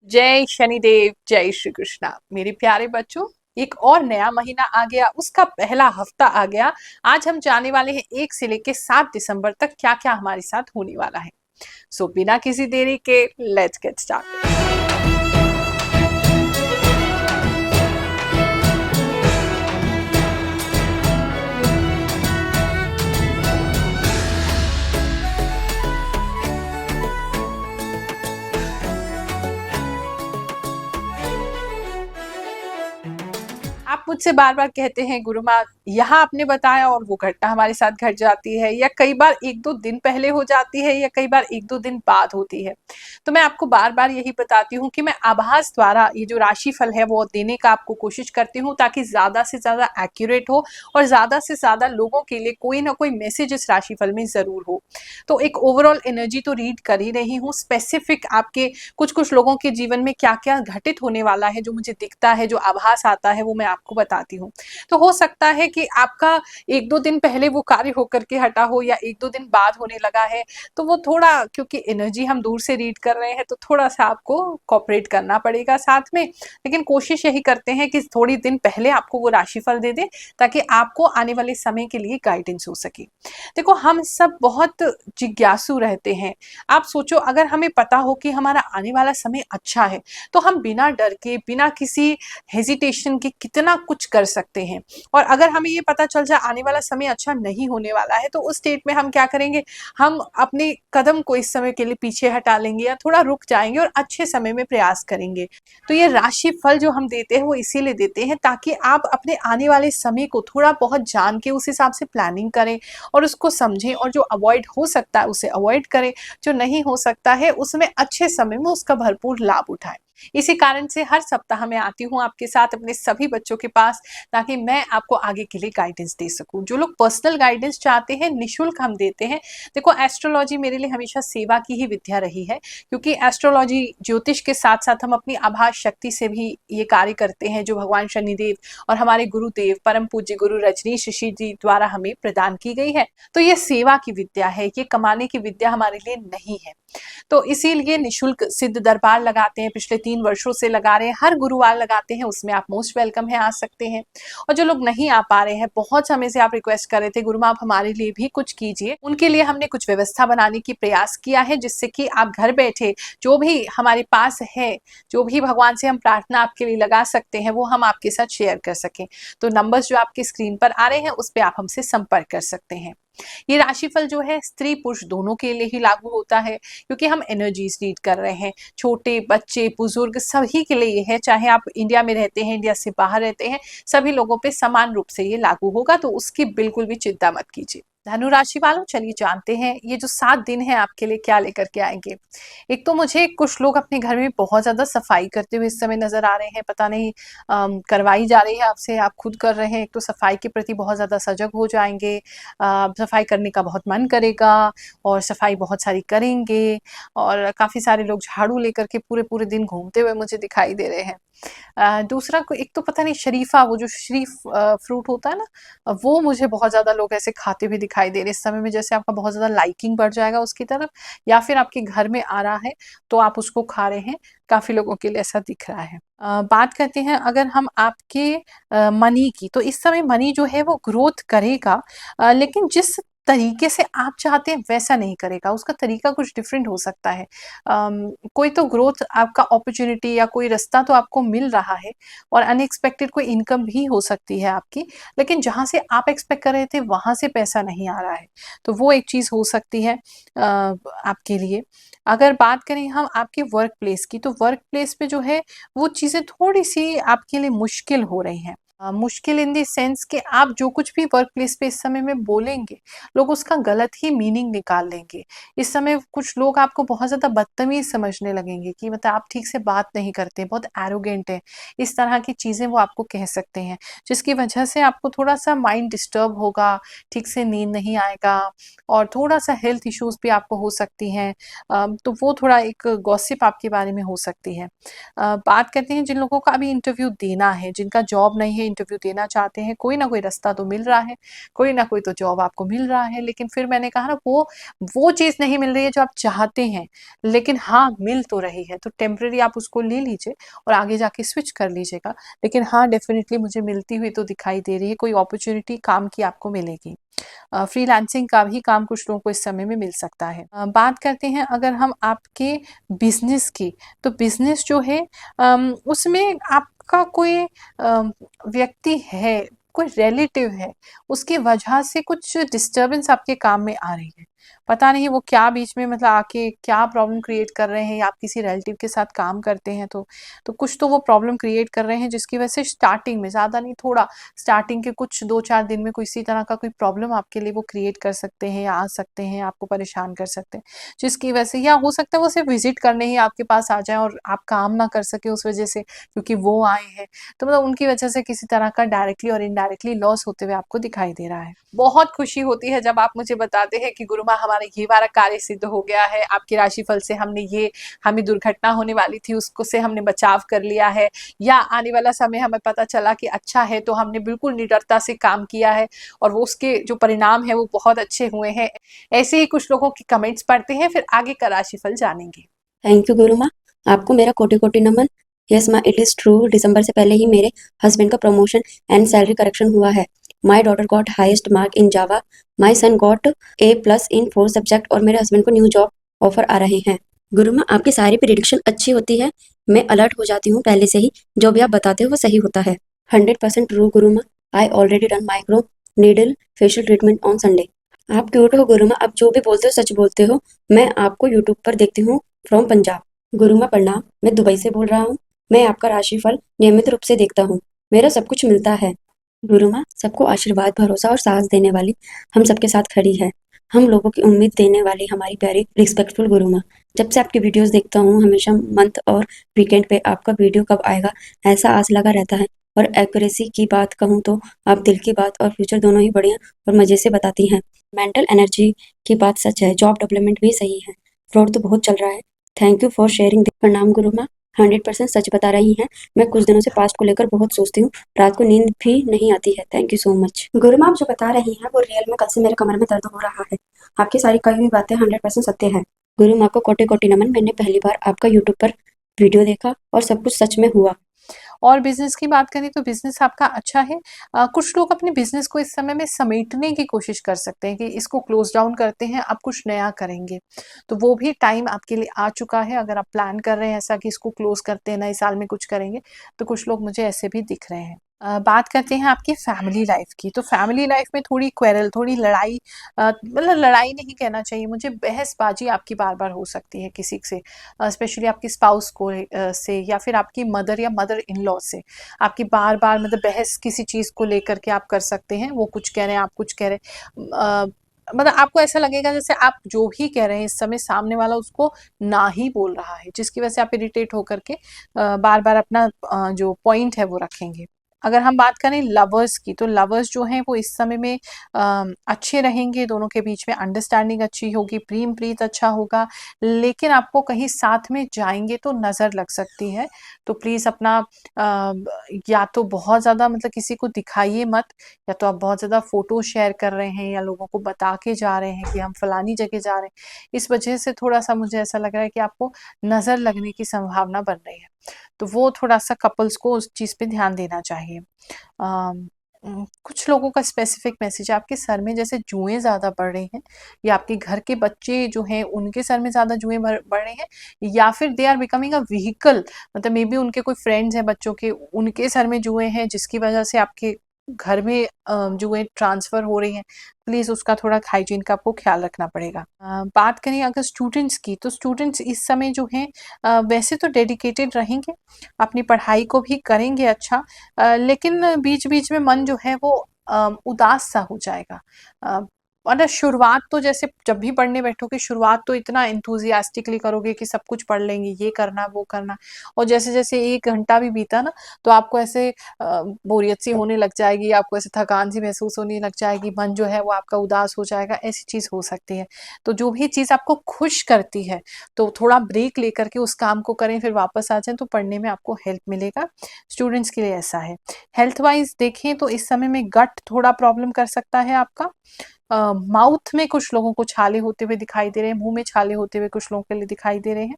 जय शनिदेव, जय श्री कृष्णा। मेरे प्यारे बच्चों, एक और नया महीना आ गया, उसका पहला हफ्ता आ गया। आज हम जाने वाले हैं 1 से लेके 7 दिसंबर तक क्या क्या हमारे साथ होने वाला है। सो बिना किसी देरी के लेट्स गेट स्टार्टेड। आप मुझसे बार बार कहते हैं गुरु माँ, यहाँ आपने बताया और वो घटना हमारे साथ घट जाती है, या कई बार 1-2 दिन पहले हो जाती है, या कई बार 1-2 दिन बाद होती है। तो मैं आपको बार बार यही बताती हूँ कि मैं आभास द्वारा ये जो राशिफल है वो देने का आपको कोशिश करती हूँ, ताकि ज्यादा से ज्यादा एक्यूरेट हो और ज्यादा से ज्यादा लोगों के लिए कोई ना कोई मैसेज इस राशिफल में जरूर हो। तो एक ओवरऑल एनर्जी तो रीड कर ही रही हूँ, स्पेसिफिक आपके कुछ कुछ लोगों के जीवन में क्या क्या घटित होने वाला है, जो मुझे दिखता है, जो आभास आता है, वो मैं आपको बताती हूँ। तो हो सकता है कि आपका 1-2 दिन पहले वो कार्य होकर के हटा हो, या 1-2 दिन बाद होने लगा है। तो वो थोड़ा, क्योंकि एनर्जी हम दूर से रीड कर रहे हैं, तो थोड़ा सा आपको कॉपरेट करना पड़ेगा साथ में। लेकिन कोशिश यही करते हैं कि थोड़ी दिन पहले आपको वो राशिफल दे दें, ताकि आपको आने वाले समय के लिए गाइडेंस हो सके। देखो, हम सब बहुत जिज्ञासु रहते हैं। आप सोचो, अगर हमें पता हो कि हमारा आने वाला समय अच्छा है, तो हम बिना डर के, बिना किसी हेजिटेशन के कितना कुछ कर सकते हैं। और अगर हमें ये पता चल जाए आने वाला समय अच्छा नहीं होने वाला है, तो उस स्टेट में हम क्या करेंगे? हम अपने कदम को इस समय के लिए पीछे हटा लेंगे, या थोड़ा रुक जाएंगे और अच्छे समय में प्रयास करेंगे। तो ये राशि फल जो हम देते हैं वो इसीलिए देते हैं, ताकि आप अपने आने वाले समय को थोड़ा बहुत जान के उस हिसाब से प्लानिंग करें और उसको समझें, और जो अवॉइड हो सकता है उसे अवॉइड करें, जो नहीं हो सकता है उसमें अच्छे समय में उसका भरपूर लाभ उठाएं। इसी कारण से हर सप्ताह मैं आती हूँ आपके साथ अपने सभी बच्चों के पास, ताकि मैं आपको आगे के लिए गाइडेंस दे सकूं। जो लोग पर्सनल गाइडेंस चाहते हैं, निशुल्क हम देते हैं। देखो, एस्ट्रोलॉजी मेरे लिए हमेशा सेवा की ही विद्या रही है, क्योंकि एस्ट्रोलॉजी ज्योतिष के साथ साथ हम अपनी आभास शक्ति से भी ये कार्य करते हैं, जो भगवान शनिदेव और हमारे गुरुदेव परम पूज्य गुरु रजनीश ऋषि जी द्वारा हमें प्रदान की गई है। तो ये सेवा की विद्या है, ये कमाने की विद्या हमारे लिए नहीं है। तो इसीलिए निशुल्क सिद्ध दरबार लगाते हैं, पिछले 3 वर्षों से लगा रहे हैं, हर गुरुवार लगाते हैं, उसमें आप मोस्ट वेलकम है, आ सकते हैं। और जो लोग नहीं आ पा रहे हैं, बहुत समय से आप रिक्वेस्ट कर रहे थे गुरु माँ आप हमारे लिए भी कुछ कीजिए, उनके लिए हमने कुछ व्यवस्था बनाने की प्रयास किया है, जिससे कि आप घर बैठे जो भी हमारे पास है, जो भी भगवान से हम प्रार्थना आपके लिए लगा सकते हैं, वो हम आपके साथ शेयर कर सकें। तो नंबर्स जो आपकी स्क्रीन पर आ रहे हैं, उस पर आप हमसे संपर्क कर सकते हैं। ये राशिफल जो है स्त्री पुरुष दोनों के लिए ही लागू होता है, क्योंकि हम एनर्जीज रीड कर रहे हैं। छोटे बच्चे, बुजुर्ग, सभी के लिए ये है, चाहे आप इंडिया में रहते हैं, इंडिया से बाहर रहते हैं, सभी लोगों पे समान रूप से ये लागू होगा। तो उसकी बिल्कुल भी चिंता मत कीजिए। धनु राशि वालों, चलिए जानते हैं ये जो 7 दिन है आपके लिए क्या लेकर के आएंगे। एक तो मुझे कुछ लोग अपने घर में बहुत ज्यादा सफाई करते हुए इस समय नजर आ रहे हैं, पता नहीं करवाई जा रही है आपसे, आप खुद कर रहे हैं। एक तो सफाई के प्रति बहुत ज्यादा सजग हो जाएंगे, सफाई करने का बहुत मन करेगा और सफाई बहुत सारी करेंगे। और काफी सारे लोग झाड़ू लेकर के पूरे पूरे दिन घूमते हुए मुझे दिखाई दे रहे हैं। दूसरा, को एक तो पता नहीं शरीफा, वो जो शरीफ फ्रूट होता है ना, वो मुझे बहुत ज्यादा लोग ऐसे खाते हुए दिखाई दे रहे हैं इस समय में, जैसे आपका बहुत ज्यादा लाइकिंग बढ़ जाएगा उसकी तरफ, या फिर आपके घर में आ रहा है तो आप उसको खा रहे हैं। काफी लोगों के लिए ऐसा दिख रहा है। बात करते हैं अगर हम आपके मनी की, तो इस समय मनी जो है वो ग्रोथ करेगा, लेकिन जिस तरीके से आप चाहते हैं वैसा नहीं करेगा, उसका तरीका कुछ डिफरेंट हो सकता है। कोई तो ग्रोथ आपका अपॉर्चुनिटी या कोई रास्ता तो आपको मिल रहा है, और अनएक्सपेक्टेड कोई इनकम भी हो सकती है आपकी, लेकिन जहां से आप एक्सपेक्ट कर रहे थे वहां से पैसा नहीं आ रहा है। तो वो एक चीज हो सकती है आपके लिए। अगर बात करें हम आपके वर्क प्लेस की, तो वर्क प्लेस पे जो है वो चीजें थोड़ी सी आपके लिए मुश्किल हो रही हैं। मुश्किल इन द सेंस कि आप जो कुछ भी वर्क प्लेस पे इस समय में बोलेंगे, लोग उसका गलत ही मीनिंग निकाल लेंगे। इस समय कुछ लोग आपको बहुत ज्यादा बदतमीज समझने लगेंगे, कि मतलब आप ठीक से बात नहीं करते, बहुत एरोगेंट है, इस तरह की चीजें वो आपको कह सकते हैं, जिसकी वजह से आपको थोड़ा सा माइंड डिस्टर्ब होगा, ठीक से नींद नहीं आएगा, और थोड़ा सा हेल्थ इश्यूज भी आपको हो सकती हैं। तो वो थोड़ा एक गॉसिप आपके बारे में हो सकती है। बात करते हैं जिन लोगों का अभी इंटरव्यू देना है, जिनका जॉब नहीं है, इंटरव्यू देना चाहते हैं, कोई ना कोई रास्ता तो मिल रहा है, कोई ना कोई तो जॉब आपको मिल रहा है, लेकिन फिर मैंने कहा ना वो चीज़ नहीं मिल रही है जो आप चाहते हैं, लेकिन हाँ, मिल तो रही है, तो टेम्परेरी आप उसको ले लीजिए और आगे जाके स्विच कर लीजिएगा। लेकिन हाँ, डेफ़िनिटली मुझे मिलती हुई तो दिखाई दे रही है, कोई अपॉर्च्युनिटी काम की आपको मिलेगी। फ्रीलांसिंग का भी काम कुछ लोगों को इस समय में मिल सकता है। बात करते हैं अगर हम आपके बिज़नेस की, तो बिज़नेस जो है उसमें आपका कोई व्यक्ति है, कोई रिलेटिव है, उसकी वजह से कुछ डिस्टर्बेंस आपके काम में आ रही है। पता नहीं वो क्या बीच में मतलब आके क्या प्रॉब्लम क्रिएट कर रहे हैं, या आप किसी रिलेटिव के साथ काम करते हैं तो कुछ तो वो प्रॉब्लम क्रिएट कर रहे हैं, जिसकी वजह से स्टार्टिंग में, ज़्यादा नहीं थोड़ा, स्टार्टिंग के कुछ 2-4 दिन में कोई इसी तरह का कोई प्रॉब्लम आपके लिए वो क्रिएट कर सकते हैं या आ सकते हैं, आपको परेशान कर सकते हैं। जिसकी वजह से, या हो सकता है वो सिर्फ़ विज़िट करने ही आपके पास आ जाएँ और आप काम ना कर सकें उस वजह से, क्योंकि वो आए हैं। तो मतलब उनकी वजह से किसी तरह का डायरेक्टली और इनडायरेक्टली लॉस होते हुए आपको दिखाई दे रहा है। बहुत खुशी होती है जब आप मुझे बताते हैं कि गुरु माँ हमारा ये वाला कार्य सिद्ध हो गया है, आपके राशिफल से हमें दुर्घटना होने वाली थी उसको से हमने बचाव कर लिया है, या आने वाला समय हमें पता चला कि अच्छा है तो हमने बिल्कुल निडरता से काम किया है और वो उसके जो परिणाम है वो बहुत अच्छे हुए हैं। ऐसे ही कुछ लोगों के कमेंट्स पढ़ते हैं, फिर आगे का राशिफल जानेंगे। थैंक यू गुरु माँ, आपको मेरा कोटि कोटि नमन। यस माँ, इट इज़ ट्रू, दिसंबर से पहले ही मेरे हस्बैंड का प्रमोशन एंड सैलरी करेक्शन हुआ है। My daughter got highest mark in Java, my sun got A+ in 4 subject और मेरे हस्बैंड को न्यू जॉब ऑफर आ रहे हैं। गुरु माँ, आपकी सारी प्रिडिक्शन अच्छी होती है, मैं अलर्ट हो जाती हूँ पहले से ही, जो भी आप बताते हो वो सही होता है। 100% ट्रू गुरु माँ, I already done micro needle facial treatment on Sunday. आप क्यूट हो गुरु माँ, आप जो भी बोलते हो सच बोलते हो। मैं आपको यूट्यूब पर देखती हूँ फ्रॉम पंजाब। गुरु माँ प्रणाम, मैं दुबई से बोल रहा हूँ। मैं आपका राशिफल नियमित रूप से देखता हूँ, मेरा सब कुछ मिलता है। गुरु माँ, सबको आशीर्वाद, भरोसा और साहस देने वाली हम सबके साथ खड़ी है, हम लोगों की उम्मीद देने वाली हमारी प्यारी रिस्पेक्टफुल गुरु माँ। जब से आपकी वीडियोस देखता हूँ हमेशा मंथ और वीकेंड पे आपका वीडियो कब आएगा ऐसा आस लगा रहता है। और एक्यूरेसी की बात कहूँ तो आप दिल की बात और फ्यूचर दोनों ही बढ़िया और मजे से बताती हैं। मेंटल एनर्जी की बात सच है, जॉब डेवलपमेंट भी सही है, फ्रॉड तो बहुत चल रहा है। Thank you for sharing. प्रणाम गुरु माँ, 100% सच बता रही हैं। मैं कुछ दिनों से पास्ट को लेकर बहुत सोचती हूँ, रात को नींद भी नहीं आती है। Thank you so much. गुरु माँ, आप जो बता रही हैं वो रियल में कल से मेरे कमर में दर्द हो रहा है। आपकी सारी कही हुई बातें 100% सत्य है। गुरु माँ को कोटि कोटि नमन, मैंने पहली बार आपका यूट्यूब पर वीडियो देखा और सब कुछ सच में हुआ। और बिज़नेस की बात करें तो बिज़नेस आपका अच्छा है। कुछ लोग अपने बिज़नेस को इस समय में समेटने की कोशिश कर सकते हैं कि इसको क्लोज़ डाउन करते हैं, अब कुछ नया करेंगे। तो वो भी टाइम आपके लिए आ चुका है, अगर आप प्लान कर रहे हैं ऐसा कि इसको क्लोज़ करते हैं, नए साल में कुछ करेंगे, तो कुछ लोग मुझे ऐसे भी दिख रहे हैं। बात करते हैं आपकी फैमिली लाइफ़ की, तो फैमिली लाइफ़ में थोड़ी क्वेरल, थोड़ी लड़ाई, मतलब लड़ाई नहीं कहना चाहिए मुझे, बहसबाजी आपकी बार-बार हो सकती है किसी से, स्पेशली आपके स्पाउस को से, या फिर आपकी मदर या मदर इन लॉ से। आपकी बार-बार मतलब बहस किसी चीज़ को लेकर के आप कर सकते हैं, वो कुछ कह रहे हैं, आप कुछ कह रहे हैं। मतलब आपको ऐसा लगेगा जैसे आप जो भी कह रहे हैं इस समय सामने वाला उसको ना ही बोल रहा है, जिसकी वजह से आप इरिटेट होकर के बार-बार अपना जो पॉइंट है वो रखेंगे। अगर हम बात करें लवर्स की, तो लवर्स जो हैं वो इस समय में अच्छे रहेंगे, दोनों के बीच में अंडरस्टैंडिंग अच्छी होगी, प्रेम प्रीत अच्छा होगा, लेकिन आपको कहीं साथ में जाएँगे तो नज़र लग सकती है। तो प्लीज़ अपना या तो बहुत ज़्यादा मतलब किसी को दिखाइए मत, या तो आप बहुत ज़्यादा फ़ोटो शेयर कर रहे हैं या लोगों को बता के जा रहे हैं कि हम फलानी जगह जा रहे हैं। इस वजह से थोड़ा-सा मुझे ऐसा लग रहा है कि आपको नज़र लगने की संभावना बन रही है। तो वो थोड़ा-सा कपल्स को उस चीज़ पे ध्यान देना चाहिए। कुछ लोगों का स्पेसिफिक मैसेज है, आपके सर में जैसे जुएँ ज़्यादा बढ़ रही हैं, या आपके घर के बच्चे जो हैं उनके सर में ज़्यादा जुएँ बढ़ रही हैं, या फिर they are becoming a vehicle, मतलब मे बी उनके कोई फ्रेंड्स हैं बच्चों के, उनके सर में जुएँ हैं जिसकी वजह से आपके घर में जुएँ ट्रांसफ़र हो रही हैं। प्लीज़ उसका थोड़ा हाइजीन का आपको ख़्याल रखना पड़ेगा। बात करें अगर स्टूडेंट्स की, तो स्टूडेंट्स इस समय जो हैं वैसे तो डेडिकेटेड रहेंगे, अपनी पढ़ाई को भी करेंगे अच्छा, लेकिन बीच-बीच में मन जो है वो उदास सा हो जाएगा। और ना शुरुआत तो जैसे जब भी पढ़ने बैठोगे शुरुआत तो इतना एंथुजियास्टिकली करोगे कि सब कुछ पढ़ लेंगे, ये करना वो करना, और जैसे जैसे 1 घंटा भी बीता ना तो आपको ऐसे बोरियत सी होने लग जाएगी, आपको ऐसे थकान सी महसूस होने लग जाएगी, मन जो है वो आपका उदास हो जाएगा, ऐसी चीज़ हो सकती है। तो जो भी चीज़ आपको खुश करती है तो थोड़ा ब्रेक लेकर के उस काम को करें, फिर वापस आ जाएं तो पढ़ने में आपको हेल्प मिलेगा। स्टूडेंट्स के लिए ऐसा है। हेल्थ वाइज देखें तो इस समय में गट थोड़ा प्रॉब्लम कर सकता है आपका। माउथ में कुछ लोगों को छाले होते हुए दिखाई दे रहे हैं, मुंह में छाले होते हुए कुछ लोगों के लिए दिखाई दे रहे हैं,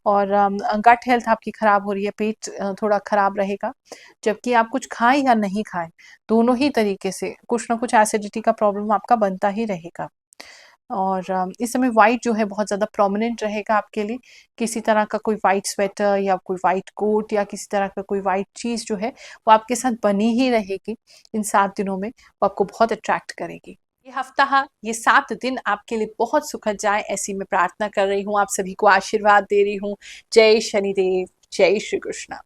और गट हेल्थ आपकी खराब हो रही है, पेट थोड़ा खराब रहेगा। जबकि आप कुछ खाएं या नहीं खाएं, दोनों ही तरीके से कुछ ना कुछ एसिडिटी का प्रॉब्लम आपका बनता ही रहेगा। और इस समय वाइट जो है बहुत ज़्यादा प्रोमिनेंट रहेगा आपके लिए। किसी तरह का कोई वाइट स्वेटर या कोई वाइट कोट या किसी तरह का कोई वाइट चीज़ जो है वो आपके साथ बनी ही रहेगी इन 7 दिनों में, वो आपको बहुत अट्रैक्ट करेगी। ये हफ्ता, ये 7 दिन आपके लिए बहुत सुखद जाए, ऐसी मैं प्रार्थना कर रही हूँ, आप सभी को आशीर्वाद दे रही हूँ। जय शनिदेव, जय श्री कृष्णा।